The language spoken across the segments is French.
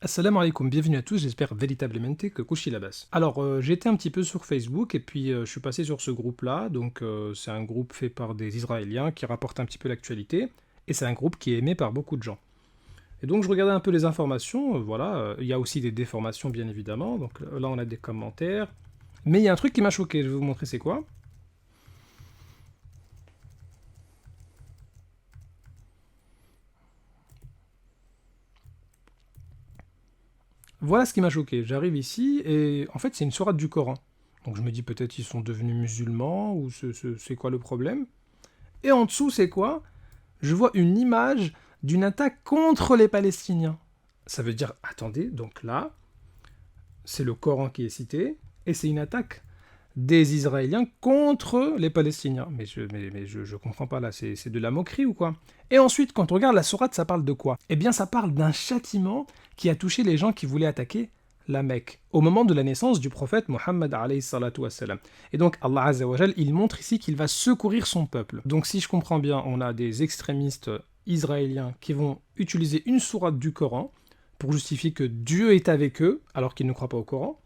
Assalamu alaikum, bienvenue à tous, j'espère véritablement que Kouchi la basse. Alors, j'étais un petit peu sur Facebook et puis je suis passé sur ce groupe-là, donc c'est un groupe fait par des Israéliens qui rapportent un petit peu l'actualité, et c'est un groupe qui est aimé par beaucoup de gens. Et donc je regardais un peu les informations, voilà, il y a aussi des déformations bien évidemment, donc là on a des commentaires, mais il y a un truc qui m'a choqué, je vais vous montrer c'est quoi. Voilà ce qui m'a choqué. J'arrive ici et en fait c'est une sourate du Coran. Donc je me dis peut-être ils sont devenus musulmans ou c'est quoi le problème. Et en dessous c'est quoi? Je vois une image d'une attaque contre les Palestiniens. Ça veut dire, attendez, donc là, c'est le Coran qui est cité et c'est une attaque des Israéliens contre les Palestiniens. Mais je comprends pas là, c'est de la moquerie ou quoi? Et ensuite, quand on regarde la sourate, ça parle de quoi? Eh bien, ça parle d'un châtiment qui a touché les gens qui voulaient attaquer la Mecque, au moment de la naissance du prophète Mohammed alayhi salatu wassalam. Et donc Allah Azza wa Jal, il montre ici qu'il va secourir son peuple. Donc si je comprends bien, on a des extrémistes israéliens qui vont utiliser une sourate du Coran pour justifier que Dieu est avec eux, alors qu'ils ne croient pas au Coran.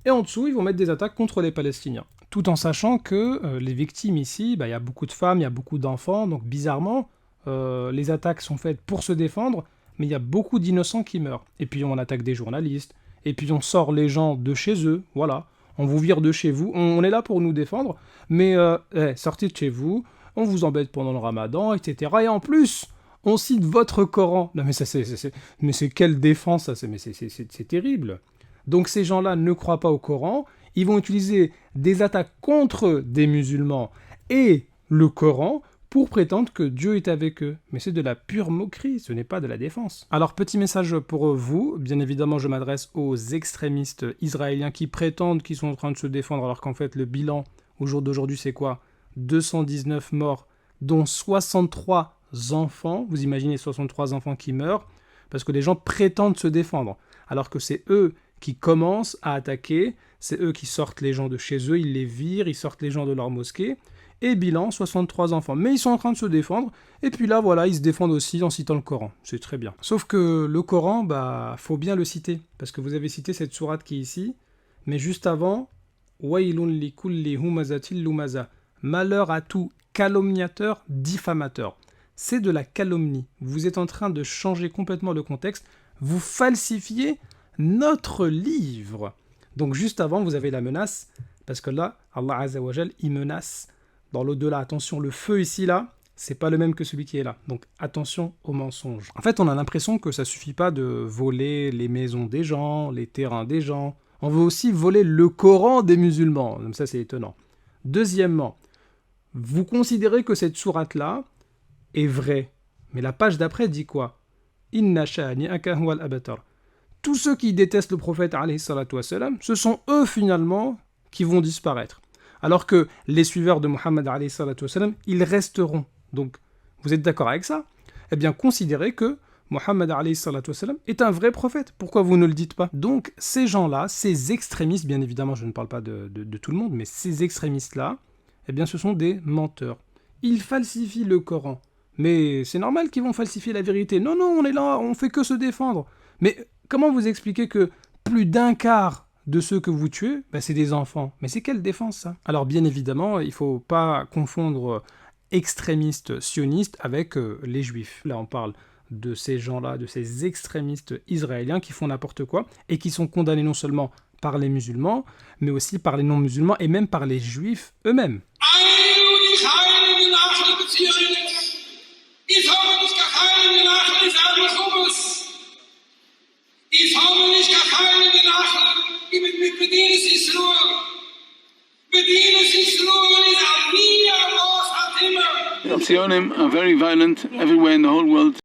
Et en dessous, ils vont mettre des attaques contre les Palestiniens. Tout en sachant que les victimes ici, il y a beaucoup de femmes, il y a beaucoup d'enfants, donc bizarrement, les attaques sont faites pour se défendre, mais il y a beaucoup d'innocents qui meurent. Et puis on attaque des journalistes, et puis on sort les gens de chez eux, voilà. On vous vire de chez vous, on est là pour nous défendre, mais sortez de chez vous, on vous embête pendant le ramadan, etc. Et en plus, on cite votre Coran. Non mais ça, mais c'est quelle défense ça, c'est terrible. Donc ces gens-là ne croient pas au Coran, ils vont utiliser des attaques contre des musulmans et le Coran pour prétendre que Dieu est avec eux. Mais c'est de la pure moquerie, ce n'est pas de la défense. Alors petit message pour vous, bien évidemment je m'adresse aux extrémistes israéliens qui prétendent qu'ils sont en train de se défendre alors qu'en fait le bilan au jour d'aujourd'hui c'est quoi? 219 morts, dont 63 enfants, vous imaginez 63 enfants qui meurent, parce que les gens prétendent se défendre, alors que c'est eux qui commencent à attaquer, c'est eux qui sortent les gens de chez eux, ils les virent, ils sortent les gens de leur mosquée, et bilan, 63 enfants. Mais ils sont en train de se défendre, et puis là, voilà, ils se défendent aussi en citant le Coran, c'est très bien. Sauf que le Coran, faut bien le citer, parce que vous avez cité cette sourate qui est ici, mais juste avant, Wailun li kulli humazatil lumaza, malheur à tout calomniateur, diffamateur. C'est de la calomnie. Vous êtes en train de changer complètement le contexte, vous falsifiez notre livre. Donc juste avant, vous avez la menace, parce que là, Allah Azza wa Jal, il menace dans l'au-delà. Attention, le feu ici, là, c'est pas le même que celui qui est là. Donc attention aux mensonges. En fait, on a l'impression que ça suffit pas de voler les maisons des gens, les terrains des gens. On veut aussi voler le Coran des musulmans. Donc ça, c'est étonnant. Deuxièmement, vous considérez que cette sourate-là est vraie. Mais la page d'après dit quoi? Inna sha'ni'aka huwal abtar. Tous ceux qui détestent le prophète, wassalam, ce sont eux finalement qui vont disparaître. Alors que les suiveurs de Mohammed, wassalam, ils resteront. Donc, vous êtes d'accord avec ça? Eh bien, considérez que Mohammed wassalam, est un vrai prophète. Pourquoi vous ne le dites pas? Donc, ces gens-là, ces extrémistes, bien évidemment, je ne parle pas de tout le monde, mais ces extrémistes-là, eh bien, ce sont des menteurs. Ils falsifient le Coran. Mais c'est normal qu'ils vont falsifier la vérité. Non, non, on est là, on fait que se défendre. Mais comment vous expliquez que plus d'un quart de ceux que vous tuez, c'est des enfants? Mais c'est quelle défense, ça? Alors bien évidemment, il ne faut pas confondre extrémistes sionistes avec les juifs. Là, on parle de ces gens-là, de ces extrémistes israéliens qui font n'importe quoi et qui sont condamnés non seulement par les musulmans, mais aussi par les non-musulmans et même par les juifs eux-mêmes. Zionim are very violent everywhere in the whole world.